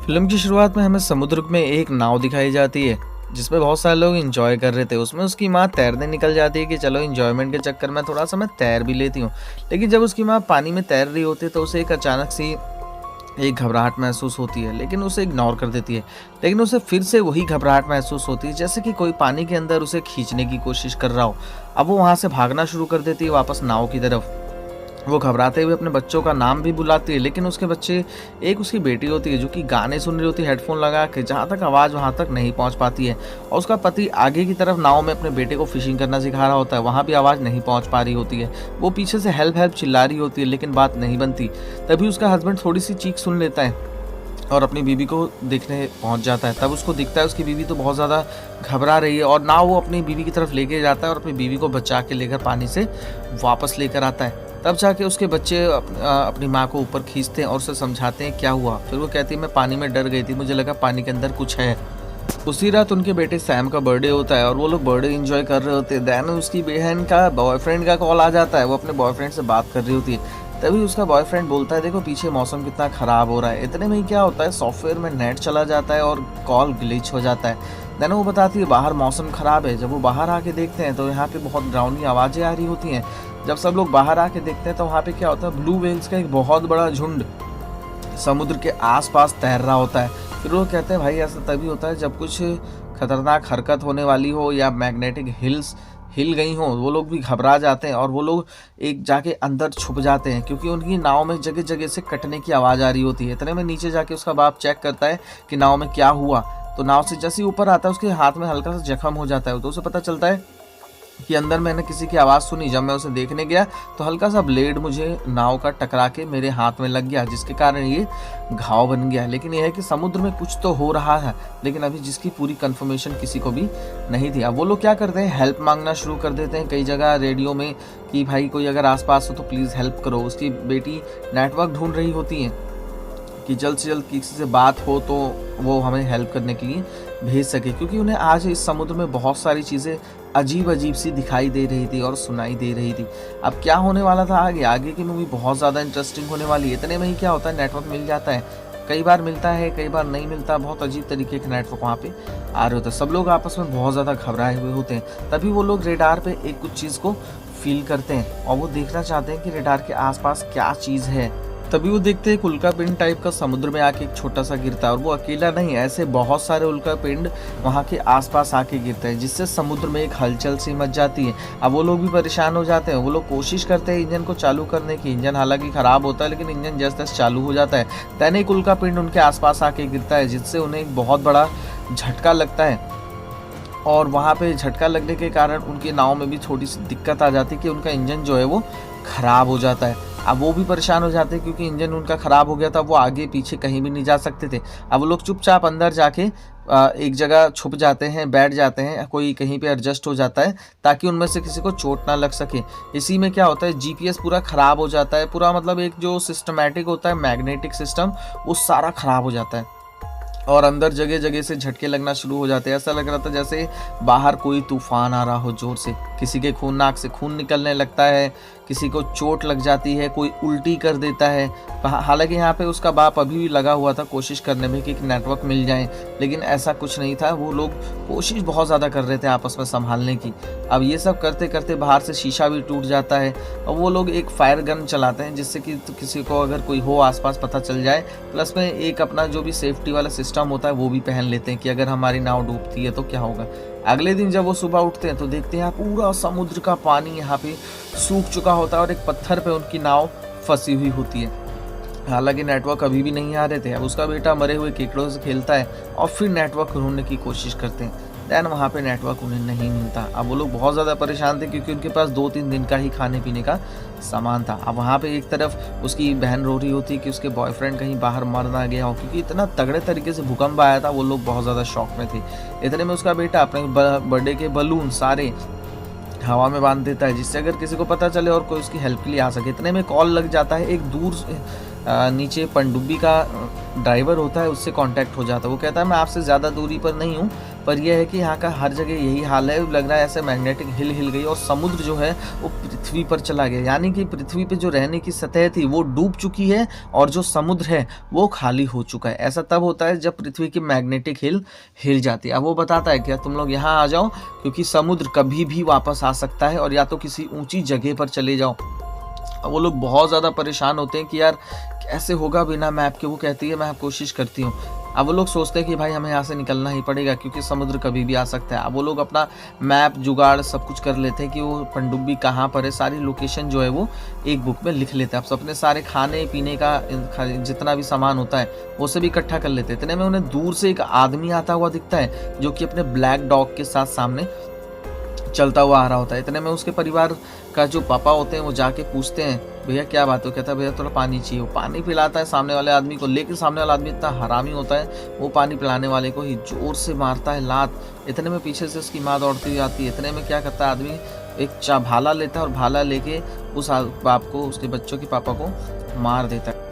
Film की शुरुआत में हमें समुद्र में एक नाव दिखाई जाती है जिसमें बहुत सारे लोग एंजॉय कर रहे थे। उसमें उसकी माँ तैरने निकल जाती है कि चलो एंजॉयमेंट के चक्कर में थोड़ा सा मैं तैर भी लेती हूँ। लेकिन जब उसकी माँ पानी में तैर रही होती है तो उसे एक अचानक सी एक घबराहट महसूस होती है, लेकिन उसे इग्नोर कर देती है। लेकिन उसे फिर से वही घबराहट महसूस होती है, जैसे कि कोई पानी के अंदर उसे खींचने की कोशिश कर रहा हो। अब वो वहाँ से भागना शुरू कर देती है वापस नाव की तरफ। वो घबराते हुए अपने बच्चों का नाम भी बुलाती है, लेकिन उसके बच्चे, एक उसकी बेटी होती है जो कि गाने सुन रही होती है हेडफोन लगा के, जहाँ तक आवाज़ वहाँ तक नहीं पहुँच पाती है। और उसका पति आगे की तरफ नाव में अपने बेटे को फिशिंग करना सिखा रहा होता है, वहाँ भी आवाज़ नहीं पहुँच पा रही होती है। वो पीछे से हेल्प हेल्प चिल्ला रही होती है, लेकिन बात नहीं बनती। तभी उसका हस्बैंड थोड़ी सी चीख सुन लेता है और अपनी बीवी को देखने पहुंच जाता है। तब उसको दिखता है उसकी बीवी तो बहुत ज़्यादा घबरा रही है, और ना वो अपनी बीवी की तरफ लेके जाता है और अपनी बीवी को बचा के लेकर पानी से वापस लेकर आता है। तब जाके उसके बच्चे अपनी माँ को ऊपर खींचते हैं और उसे समझाते हैं क्या हुआ। फिर वो कहती है मैं पानी में डर गई थी, मुझे लगा पानी के अंदर कुछ है। उसी रात उनके बेटे सैम का बर्थडे होता है और वो लोग बर्थडे एंजॉय कर रहे होते हैं। देन उसकी बहन का बॉयफ्रेंड का कॉल आ जाता है, वो अपने बॉयफ्रेंड से बात कर रही होती है। तभी उसका बॉयफ्रेंड बोलता है देखो पीछे मौसम कितना ख़राब हो रहा है। इतने में ही क्या होता है, सॉफ्टवेयर में नेट चला जाता है और कॉल ग्लिच हो जाता है। देन वो बताती है बाहर मौसम ख़राब है। जब वो बाहर आके देखते हैं तो यहाँ पे बहुत डरावनी आवाज़ें आ रही होती हैं। जब सब लोग बाहर आके देखते हैं तो वहाँ पे क्या होता है, ब्लू व्हेल्स का एक बहुत बड़ा झुंड समुद्र के आसपास तैर रहा होता है। फिर वो कहते हैं भाई ऐसा तभी होता है जब कुछ खतरनाक हरकत होने वाली हो या मैग्नेटिक हिल्स हिल गई हो। वो लोग भी घबरा जाते हैं और वो लोग एक जाके अंदर छुप जाते हैं, क्योंकि उनकी नाव में जगह जगह से कटने की आवाज़ आ रही होती है। इतने में नीचे जाके उसका बाप चेक करता है कि नाव में क्या हुआ। तो नाव से जैसे ही ऊपर आता है उसके हाथ में हल्का सा जख्म हो जाता है। तो उसे पता चलता है कि अंदर मैंने किसी की आवाज़ सुनी। जब मैं उसे देखने गया तो हल्का सा ब्लेड मुझे नाव का टकरा के मेरे हाथ में लग गया, जिसके कारण ये घाव बन गया। लेकिन यह है कि समुद्र में कुछ तो हो रहा है, लेकिन अभी जिसकी पूरी कंफर्मेशन किसी को भी नहीं थी। अब वो लोग क्या करते हैं, हेल्प मांगना शुरू कर देते हैं कई जगह रेडियो में कि भाई कोई अगर आसपास हो तो प्लीज़ हेल्प करो। उसकी बेटी नेटवर्क ढूंढ रही होती है कि जल्द से जल्द किसी से बात हो तो वो हमें हेल्प करने के लिए भेज सके, क्योंकि उन्हें आज इस समुद्र में बहुत सारी चीज़ें अजीब अजीब सी दिखाई दे रही थी और सुनाई दे रही थी। अब क्या होने वाला था आगे की मूवी बहुत ज़्यादा इंटरेस्टिंग होने वाली है। इतने में ही क्या होता है, नेटवर्क मिल जाता है। कई बार मिलता है, कई बार नहीं मिलता। बहुत अजीब तरीके के नेटवर्क वहाँ पे आ रहे होते हैं। सब लोग आपस में बहुत ज़्यादा घबराए हुए होते हैं। तभी वो लोग रेडार पे एक कुछ चीज़ को फील करते हैं और वो देखना चाहते हैं कि रेडार के आसपास क्या चीज़ है। तभी वो देखते हैं एक उल्का पिंड टाइप का समुद्र में आके एक छोटा सा गिरता है, और वो अकेला नहीं, ऐसे बहुत सारे उल्का पिंड वहाँ के आसपास आके गिरते हैं, जिससे समुद्र में एक हलचल सी मच जाती है। अब वो लोग भी परेशान हो जाते हैं। वो लोग कोशिश करते हैं इंजन को चालू करने की। इंजन हालांकि ख़राब होता है, लेकिन इंजन जैसे तैसे चालू हो जाता है। दैन एक उल्का पिंड उनके आसपास आके गिरता है, जिससे उन्हें एक बहुत बड़ा झटका लगता है। और वहाँ पे झटका लगने के कारण उनकी नाव में भी छोटी सी दिक्कत आ जाती है कि उनका इंजन जो है वो ख़राब हो जाता है। अब वो भी परेशान हो जाते हैं क्योंकि इंजन उनका ख़राब हो गया था, वो आगे पीछे कहीं भी नहीं जा सकते थे। अब वो लोग चुपचाप अंदर जाके एक जगह छुप जाते हैं, बैठ जाते हैं, कोई कहीं पे एडजस्ट हो जाता है ताकि उनमें से किसी को चोट ना लग सके। इसी में क्या होता है, जीपीएस पूरा ख़राब हो जाता है। पूरा मतलब एक जो सिस्टमैटिक होता है मैग्नेटिक सिस्टम, वो सारा ख़राब हो जाता है और अंदर जगह जगह से झटके लगना शुरू हो जाते हैं। ऐसा लग रहा था जैसे बाहर कोई तूफान आ रहा हो जोर से। किसी के नाक से खून निकलने लगता है, किसी को चोट लग जाती है, कोई उल्टी कर देता है। हालांकि यहाँ पे उसका बाप अभी भी लगा हुआ था कोशिश करने में कि नेटवर्क मिल जाए, लेकिन ऐसा कुछ नहीं था। वो लोग कोशिश बहुत ज़्यादा कर रहे थे आपस में संभालने की। अब ये सब करते करते बाहर से शीशा भी टूट जाता है और वो लोग एक फायर गन चलाते हैं, जिससे कि किसी को अगर कोई हो आसपास पता चल जाए। प्लस में एक अपना जो भी सेफ्टी वाला सिस्टम होता है वो भी पहन लेते हैं कि अगर हमारी नाव डूबती है तो क्या होगा। अगले दिन जब वो सुबह उठते हैं तो देखते हैं पूरा समुद्र का पानी यहाँ पे सूख चुका होता है और एक पत्थर पे उनकी नाव फंसी हुई होती है। हालांकि नेटवर्क अभी भी नहीं आ रहे थे। अब उसका बेटा मरे हुए केकड़ों से खेलता है और फिर नेटवर्क ढूंढने की कोशिश करते हैं। दैन वहाँ पे नेटवर्क उन्हें नहीं मिलता। अब वो लोग बहुत ज़्यादा परेशान थे क्योंकि उनके पास 2-3 दिन का ही खाने पीने का सामान था। अब वहाँ पे एक तरफ उसकी बहन रो रही होती कि उसके बॉयफ्रेंड कहीं बाहर मर ना गया हो, क्योंकि इतना तगड़े तरीके से भूकंप आया था। वो लोग बहुत ज़्यादा शौक में थे। इतने में उसका बेटा अपने बर्थडे के बलून सारे हवा में बांध देता है, जिससे अगर किसी को पता चले और कोई उसकी हेल्प के लिए आ सके। इतने में कॉल लग जाता है एक नीचे पनडुब्बी का ड्राइवर होता है, उससे कांटेक्ट हो जाता है। वो कहता है मैं आपसे ज़्यादा दूरी पर नहीं हूँ, पर यह है कि यहाँ का हर जगह यही हाल है, लग रहा है ऐसे मैग्नेटिक हिल गई और समुद्र जो है वो पृथ्वी पर चला गया, यानी कि पृथ्वी पे जो रहने की सतह थी वो डूब चुकी है और जो समुद्र है वो खाली हो चुका है। ऐसा तब होता है जब पृथ्वी की मैग्नेटिक हिल जाती है। अब वो बताता है कि तुम लोग यहाँ आ जाओ, क्योंकि समुद्र कभी भी वापस आ सकता है, और या तो किसी ऊंची जगह पर चले जाओ। अब वो लोग बहुत ज़्यादा परेशान होते हैं कि यार कैसे होगा बिना मैप के। वो कहती है मैं कोशिश करती हूँ। अब वो लोग सोचते हैं कि भाई हमें यहाँ से निकलना ही पड़ेगा, क्योंकि समुद्र कभी भी आ सकता है। अब वो लोग अपना मैप जुगाड़ सब कुछ कर लेते हैं कि वो पनडुब्बी कहाँ पर है, सारी लोकेशन जो है वो एक बुक में लिख लेते हैं। अब अपने सारे खाने पीने का जितना भी सामान होता है वो सब इकट्ठा कर लेते हैं। इतने में उन्हें दूर से एक आदमी आता हुआ दिखता है, जो कि अपने ब्लैक डॉग के साथ सामने चलता हुआ आ रहा होता है। इतने में उसके परिवार का जो पापा होते हैं वो जाके पूछते हैं भैया क्या बात हो। कहता है भैया थोड़ा पानी चाहिए। वो पानी पिलाता है सामने वाले आदमी को, लेकिन सामने वाला आदमी इतना हरामी होता है, वो पानी पिलाने वाले को ही जोर से मारता है लात। इतने में पीछे से उसकी माँ दौड़ती हुई आती है। इतने में क्या करता है आदमी, एक भाला लेता है और भाला लेके उस बाप को, उसके बच्चों के पापा को मार देता है।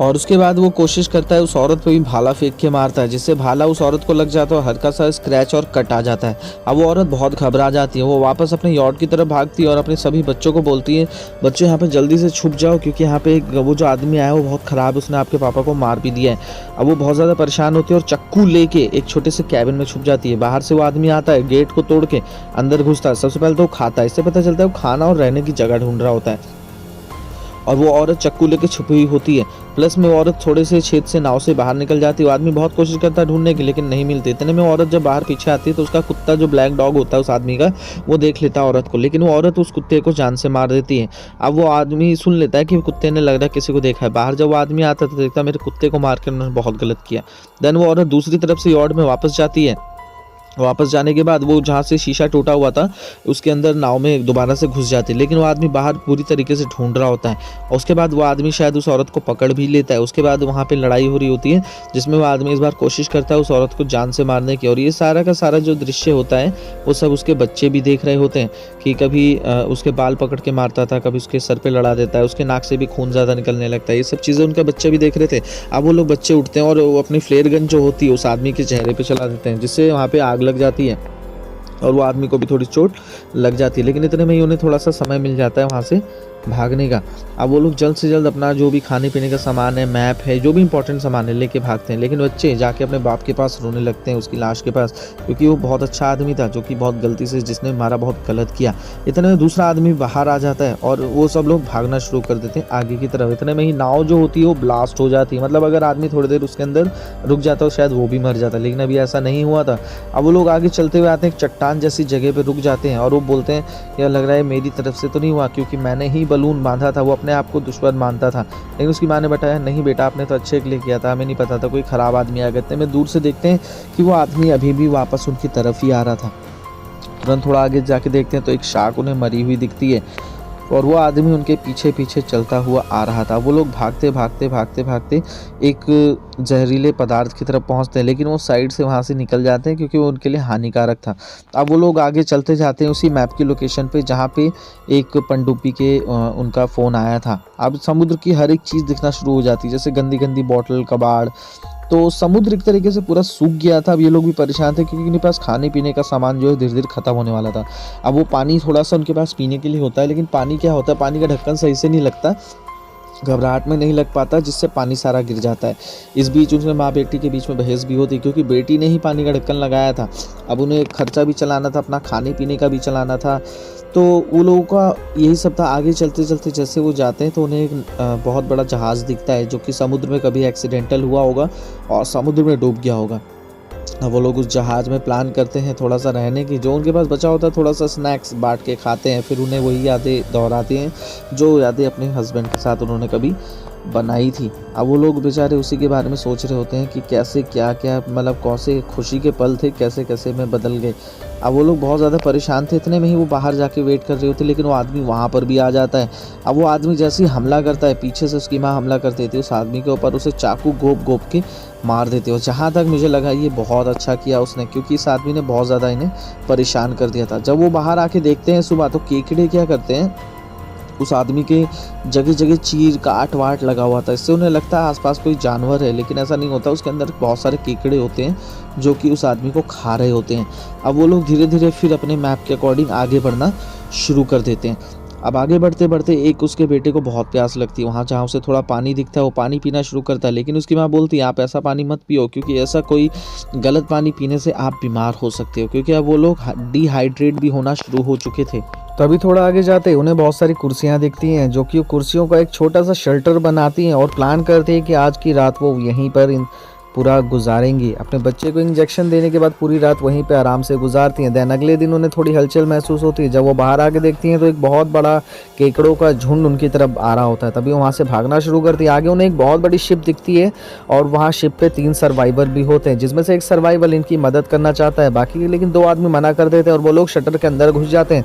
और उसके बाद वो कोशिश करता है उस औरत पे भी भाला फेंक के मारता है, जिससे भाला उस औरत को लग जाता है और हल्का सा स्क्रैच और कट आ जाता है। अब वो औरत बहुत घबरा जाती है। वो वापस अपने यॉट की तरफ भागती है और अपने सभी बच्चों को बोलती है बच्चों यहाँ पे जल्दी से छुप जाओ, क्योंकि यहाँ पे वो जो आदमी आया है वो बहुत ख़राब है, उसने आपके पापा को मार भी दिया है। अब वो बहुत ज़्यादा परेशान होती है और चक्कू लेके एक छोटे से कैबिन में छुप जाती है। बाहर से वो आदमी आता है, गेट को तोड़ के अंदर घुसता है। सबसे पहले तो वो खाता है, इससे पता चलता है वो खाना और रहने की जगह ढूंढ रहा होता है। और वो औरत चक्कू लेके छुपी हुई होती है। प्लस में वो औरत थोड़े से छेद से नाव से बाहर निकल जाती है। वो आदमी बहुत कोशिश करता है ढूंढने की, लेकिन नहीं मिलती। इतने में औरत जब बाहर पीछे आती है तो उसका कुत्ता जो ब्लैक डॉग होता है उस आदमी का, वो देख लेता है औरत को, लेकिन वो औरत उस कुत्ते को जान से मार देती है। अब वो आदमी सुन लेता है कि कुत्ते ने लग रहा है किसी को देखा है। बाहर जब वो आदमी आता है तो देखता है मेरे कुत्ते को मार कर उन्होंने बहुत गलत किया। देन वो औरत दूसरी तरफ से यॉर्ड में वापस जाती है। वापस जाने के बाद वो जहाँ से शीशा टूटा हुआ था उसके अंदर नाव में दोबारा से घुस जाती है, लेकिन वो आदमी बाहर पूरी तरीके से ढूंढ रहा होता है। और उसके बाद वो आदमी शायद उस औरत को पकड़ भी लेता है। उसके बाद वहाँ पे लड़ाई हो रही होती है, जिसमें वो आदमी इस बार कोशिश करता है उस औरत को जान से मारने की। और ये सारा का सारा जो दृश्य होता है वो सब उसके बच्चे भी देख रहे होते हैं कि कभी उसके बाल पकड़ के मारता था, कभी उसके सर पर लड़ा देता है, उसके नाक से भी खून ज़्यादा निकलने लगता है। ये सब चीज़ें उनके बच्चे भी देख रहे थे। अब वो लोग बच्चे उठते हैं और वो अपनी फ्लेयर गन जो होती है उस आदमी के चेहरे पर चला देते हैं, जिससे वहाँ पर आग लग जाती है और वो आदमी को भी थोड़ी चोट लग जाती है। लेकिन इतने में ही उन्हें थोड़ा सा समय मिल जाता है वहाँ से भागने का। अब वो लोग जल्द से जल्द अपना जो भी खाने पीने का सामान है, मैप है, जो भी इंपॉर्टेंट सामान है लेके भागते हैं। लेकिन बच्चे जाके अपने बाप के पास रोने लगते हैं, उसकी लाश के पास, क्योंकि वो बहुत अच्छा आदमी था जो कि बहुत गलती से जिसने मारा बहुत गलत किया। इतने में दूसरा आदमी बाहर आ जाता है और वो सब लोग भागना शुरू कर देते हैं आगे की तरफ। इतने में ही नाव जो होती है वो ब्लास्ट हो जाती है। मतलब अगर आदमी थोड़ी देर उसके अंदर रुक जाता तो शायद वो भी मर जाता, लेकिन अभी ऐसा नहीं हुआ था। अब वो लोग आगे चलते हुए आते हैं, एक चट्टान जैसी जगह पर रुक जाते हैं और वो बोलते हैं यार लग रहा है मेरी तरफ से तो नहीं हुआ, क्योंकि मैंने ही बलून बांधा था। वो अपने आप को दुश्मन मानता था, लेकिन उसकी माँ ने बताया नहीं बेटा आपने तो अच्छे के लिए किया था, हमें नहीं पता था कोई ख़राब आदमी आ गए। में दूर से देखते हैं कि वो आदमी अभी भी वापस उनकी तरफ ही आ रहा था। तुरंत थोड़ा आगे जाके देखते हैं तो एक शार्क उन्हें मरी हुई दिखती है और वो आदमी उनके पीछे पीछे चलता हुआ आ रहा था। वो लोग भागते भागते भागते भागते एक जहरीले पदार्थ की तरफ पहुंचते हैं, लेकिन वो साइड से वहां से निकल जाते हैं क्योंकि वो उनके लिए हानिकारक था। अब वो लोग आगे चलते जाते हैं उसी मैप की लोकेशन पे जहाँ पे एक पनडुब्बी के उनका फ़ोन आया था। अब समुद्र की हर एक चीज़ दिखना शुरू हो जाती है, जैसे गंदी गंदी बॉटल, कबाड़। तो समुद्र एक तरीके से पूरा सूख गया था। अब ये लोग भी परेशान थे क्योंकि इनके पास खाने पीने का सामान जो है धीरे धीरे खत्म होने वाला था। अब वो पानी थोड़ा सा उनके पास पीने के लिए होता है, लेकिन पानी क्या होता है, पानी का ढक्कन सही से नहीं लगता, घबराहट में नहीं लग पाता, जिससे पानी सारा गिर जाता है। इस बीच उनमें माँ बेटी के बीच में बहस भी होती, क्योंकि बेटी ने ही पानी का ढक्कन लगाया था। अब उन्हें खर्चा भी चलाना था, अपना खाने पीने का भी चलाना था। तो वो लोगों का यही सब था। आगे चलते चलते जैसे वो जाते हैं तो उन्हें एक बहुत बड़ा जहाज़ दिखता है जो कि समुद्र में कभी एक्सीडेंटल हुआ होगा और समुद्र में डूब गया होगा। अब वो लोग उस जहाज़ में प्लान करते हैं थोड़ा सा रहने की, जो उनके पास बचा होता है थोड़ा सा स्नैक्स बांट के खाते हैं। फिर उन्हें वही यादें दोहराती हैं जो यादें अपने हस्बैंड के साथ उन्होंने कभी बनाई थी। अब वो लोग बेचारे उसी के बारे में सोच रहे होते हैं कि कैसे क्या क्या, मतलब कौन से खुशी के पल थे, कैसे कैसे में बदल गए। अब वो लोग बहुत ज़्यादा परेशान थे। इतने में ही वो बाहर जाके वेट कर रहे होते, लेकिन वो आदमी वहाँ पर भी आ जाता है। अब वो आदमी जैसे ही हमला करता है, पीछे से उसकी माँ हमला कर देती है उस आदमी के ऊपर, उसे चाकू घोप के मार देते हो। जहाँ तक मुझे लगा ये बहुत अच्छा किया उसने, क्योंकि इस आदमी ने बहुत ज़्यादा इन्हें परेशान कर दिया था। जब वो बाहर आके देखते हैं सुबह, तो केकड़े क्या करते हैं, उस आदमी के जगह जगह चीर काट वाट लगा हुआ था। इससे उन्हें लगता है आसपास कोई जानवर है, लेकिन ऐसा नहीं होता। उसके अंदर बहुत सारे केकड़े होते हैं जो कि उस आदमी को खा रहे होते हैं। अब वो लोग धीरे धीरे फिर अपने मैप के अकॉर्डिंग आगे बढ़ना शुरू कर देते हैं। अब आगे बढ़ते बढ़ते एक उसके बेटे को बहुत प्यास लगती है। वहाँ जहाँ उसे थोड़ा पानी दिखता है वो पानी पीना शुरू करता है, लेकिन उसकी माँ बोलती है आप ऐसा पानी मत पियो, क्योंकि ऐसा कोई गलत पानी पीने से आप बीमार हो सकते हो, क्योंकि अब वो लोग डिहाइड्रेट भी होना शुरू हो चुके थे। तभी थोड़ा आगे जाते उन्हें बहुत सारी कुर्सियां दिखती हैं, जो कि कुर्सियों का एक छोटा सा शेल्टर बनाती हैं और प्लान करते हैं कि आज की रात वो यहीं पर पूरा गुजारेंगी। अपने बच्चे को इंजेक्शन देने के बाद पूरी रात वहीं पे आराम से गुजारती हैं। दैन अगले दिन उन्हें थोड़ी हलचल महसूस होती है। जब वो बाहर आके देखती हैं तो एक बहुत बड़ा केकड़ों का झुंड उनकी तरफ आ रहा होता है। तभी वो वहाँ से भागना शुरू करती है। आगे उन्हें एक बहुत बड़ी शिप दिखती है और वहाँ शिप पे 3 सर्वाइवर भी होते हैं, जिसमें से एक सर्वाइवर इनकी मदद करना चाहता है, बाकी लेकिन 2 आदमी मना कर देते हैं और वो लोग शटर के अंदर घुस जाते हैं।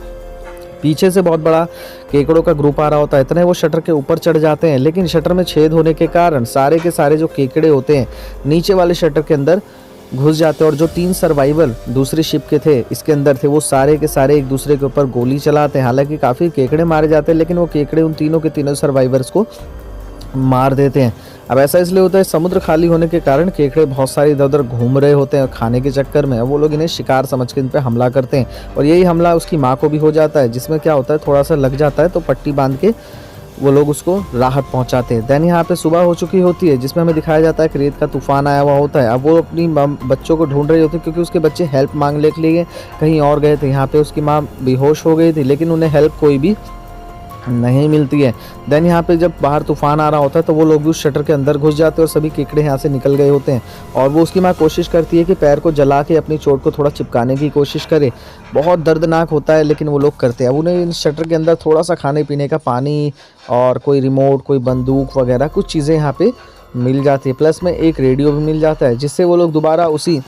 पीछे से बहुत बड़ा केकड़ों का ग्रुप आ रहा होता है। इतने वो शटर के ऊपर चढ़ जाते हैं, लेकिन शटर में छेद होने के कारण सारे के सारे जो केकड़े होते हैं नीचे वाले शटर के अंदर घुस जाते हैं। और जो 3 सर्वाइवर दूसरी शिप के थे इसके अंदर थे, वो सारे के सारे एक दूसरे के ऊपर गोली चलाते हैं। हालांकि काफ़ी केकड़े मारे जाते हैं, लेकिन वो केकड़े उन तीनों के तीनों सर्वाइवर्स को मार देते हैं। अब ऐसा इसलिए होता है, समुद्र खाली होने के कारण केकड़े बहुत सारे इधर उधर घूम रहे होते हैं खाने के चक्कर में। वो लोग इन्हें शिकार समझ के इन पे हमला करते हैं और यही हमला उसकी माँ को भी हो जाता है, जिसमें क्या होता है थोड़ा सा लग जाता है तो पट्टी बांध के वो लोग उसको राहत पहुंचाते हैं। दैन यहाँ पे सुबह हो चुकी होती है, जिसमें हमें दिखाया जाता है कि रेत का तूफान आया हुआ होता है। अब वो अपनी बच्चों को ढूंढ रहे होते हैं, क्योंकि उसके बच्चे हेल्प मांगने के लिए कहीं और गए थे। यहाँ पे उसकी माँ बेहोश हो गई थी, लेकिन उन्हें हेल्प कोई भी नहीं मिलती है। देन यहाँ पे जब बाहर तूफान आ रहा होता है तो वो लोग भी उस शटर के अंदर घुस जाते हैं और सभी केकड़े यहाँ से निकल गए होते हैं। और वो उसकी माँ कोशिश करती है कि पैर को जला के अपनी चोट को थोड़ा चिपकाने की कोशिश करे। बहुत दर्दनाक होता है, लेकिन वो लोग करते हैं। अब उन्हें इन शटर के अंदर थोड़ा सा खाने पीने का पानी और कोई रिमोट, कोई बंदूक वगैरह कुछ चीज़ें यहाँ पे मिल जाती है। प्लस में एक रेडियो भी मिल जाता है, जिससे वो लोग दोबारा उसी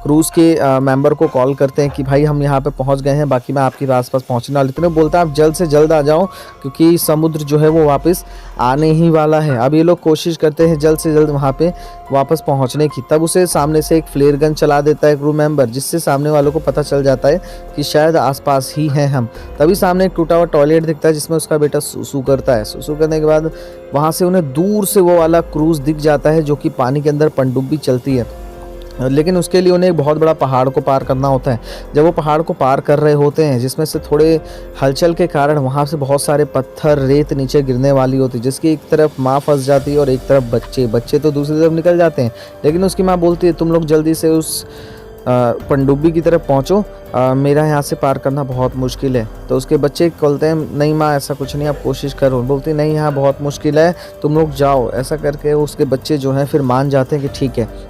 क्रूज़ के मेंबर को कॉल करते हैं कि भाई हम यहाँ पे पहुँच गए हैं, बाकी मैं आपके आसपास पहुँचने वाली। तो बोलता है आप जल्द से जल्द आ जाओ, क्योंकि समुद्र जो है वो वापस आने ही वाला है। अब ये लोग कोशिश करते हैं जल्द से जल्द वहाँ पे वापस पहुँचने की। तब उसे सामने से एक फ्लेयर गन चला देता है क्रू मेंबर, जिससे सामने वालों को पता चल जाता है कि शायद आसपास ही हैं हम। तभी सामने एक टूटा हुआ टॉयलेट दिखता है, जिसमें उसका बेटा सुसु करता है। सुसु करने के बाद वहाँ से उन्हें दूर से वो वाला क्रूज़ दिख जाता है, जो कि पानी के अंदर पनडुब्बी चलती है। लेकिन उसके लिए उन्हें एक बहुत बड़ा पहाड़ को पार करना होता है। जब वो पहाड़ को पार कर रहे होते हैं, जिसमें से थोड़े हलचल के कारण वहाँ से बहुत सारे पत्थर रेत नीचे गिरने वाली होती है, जिसकी एक तरफ माँ फंस जाती है और एक तरफ बच्चे तो दूसरी तरफ निकल जाते हैं। लेकिन उसकी माँ बोलती है तुम लोग जल्दी से उस पनडुब्बी की तरफ पहुँचो, मेरा यहाँ से पार करना बहुत मुश्किल है। तो उसके बच्चे बोलते हैं नहीं माँ ऐसा कुछ नहीं, आप कोशिश करो। बोलती नहीं यहाँ बहुत मुश्किल है, तुम लोग जाओ। ऐसा करके उसके बच्चे जो हैं फिर मान जाते हैं कि ठीक है।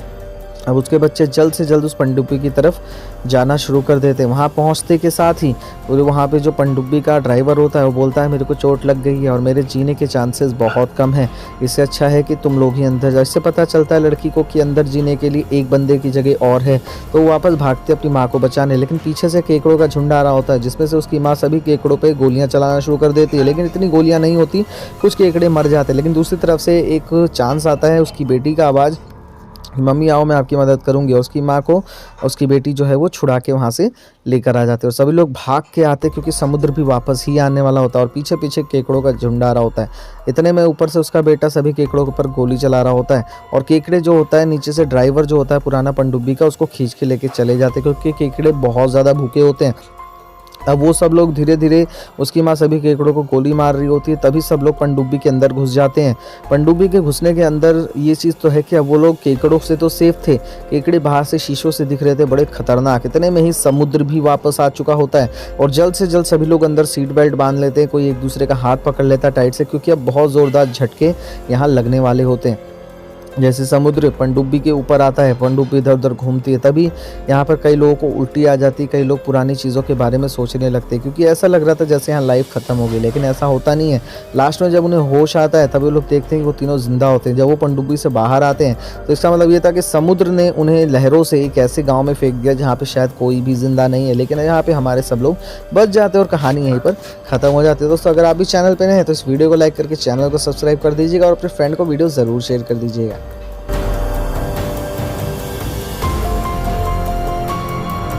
अब उसके बच्चे जल्द से जल्द उस पनडुब्बी की तरफ जाना शुरू कर देते हैं। वहाँ पहुँचते के साथ ही वहाँ पे जो पनडुब्बी का ड्राइवर होता है वो बोलता है मेरे को चोट लग गई है और मेरे जीने के चांसेस बहुत कम हैं, इससे अच्छा है कि तुम लोग ही अंदर जाओ। इससे पता चलता है लड़की को कि अंदर जीने के लिए एक बंदे की जगह और है। तो वो वापस भागते अपनी माँ को बचाने, लेकिन पीछे से केकड़ों का झुंड आ रहा होता है, जिसमें से उसकी माँ सभी केकड़ों पर गोलियाँ चलाना शुरू कर देती है। लेकिन इतनी गोलियाँ नहीं होती, कुछ केकड़े मर जाते हैं। लेकिन दूसरी तरफ से एक चांस आता है, उसकी बेटी का आवाज़ मम्मी आओ मैं आपकी मदद करूंगी। और उसकी माँ को उसकी बेटी जो है वो छुड़ा के वहाँ से लेकर आ जाते हैं और सभी लोग भाग के आते हैं, क्योंकि समुद्र भी वापस ही आने वाला होता है और पीछे पीछे केकड़ों का झुंड आ रहा होता है। इतने में ऊपर से उसका बेटा सभी केकड़ों के ऊपर गोली चला रहा होता है और केकड़े जो होता है नीचे से ड्राइवर जो होता है पुराना पनडुब्बी का, उसको खींच के लेके चले जाते हैं, क्योंकि केकड़े बहुत ज़्यादा भूखे होते हैं। अब वो सब लोग धीरे धीरे उसकी माँ सभी केकड़ों को गोली मार रही होती है, तभी सब लोग पनडुब्बी के अंदर घुस जाते हैं। पनडुब्बी के घुसने के अंदर ये चीज़ तो है कि अब वो लोग केकड़ों से तो सेफ थे, केकड़े बाहर से शीशों से दिख रहे थे बड़े खतरनाक। इतने में ही समुद्र भी वापस आ चुका होता है और जल्द से जल्द सभी लोग अंदर सीट बेल्ट बांध लेते हैं, कोई एक दूसरे का हाथ पकड़ लेता है टाइट से, क्योंकि अब बहुत ज़ोरदार झटके यहाँ लगने वाले होते हैं। जैसे समुद्र पनडुब्बी के ऊपर आता है, पनडुब्बी इधर उधर घूमती है, तभी यहाँ पर कई लोगों को उल्टी आ जाती है, कई लोग पुरानी चीज़ों के बारे में सोचने लगते हैं, क्योंकि ऐसा लग रहा था जैसे यहाँ लाइफ खत्म हो गई, लेकिन ऐसा होता नहीं है। लास्ट में जब उन्हें होश आता है तभी लोग देखते हैं कि वो तीनों जिंदा होते हैं। जब वो पनडुब्बी से बाहर आते हैं तो इसका मतलब ये था कि समुद्र ने उन्हें लहरों से एक ऐसे गाँव में फेंक दिया जहाँ पर शायद कोई भी जिंदा नहीं है, लेकिन यहाँ पर हमारे सब लोग बच जाते हैं और कहानी यहीं पर ख़त्म हो जाती है। दोस्तों अगर आप भी चैनल पर नए हैं तो इस वीडियो को लाइक करके चैनल को सब्सक्राइब कर दीजिएगा और अपने फ्रेंड को वीडियो ज़रूर शेयर कर दीजिएगा।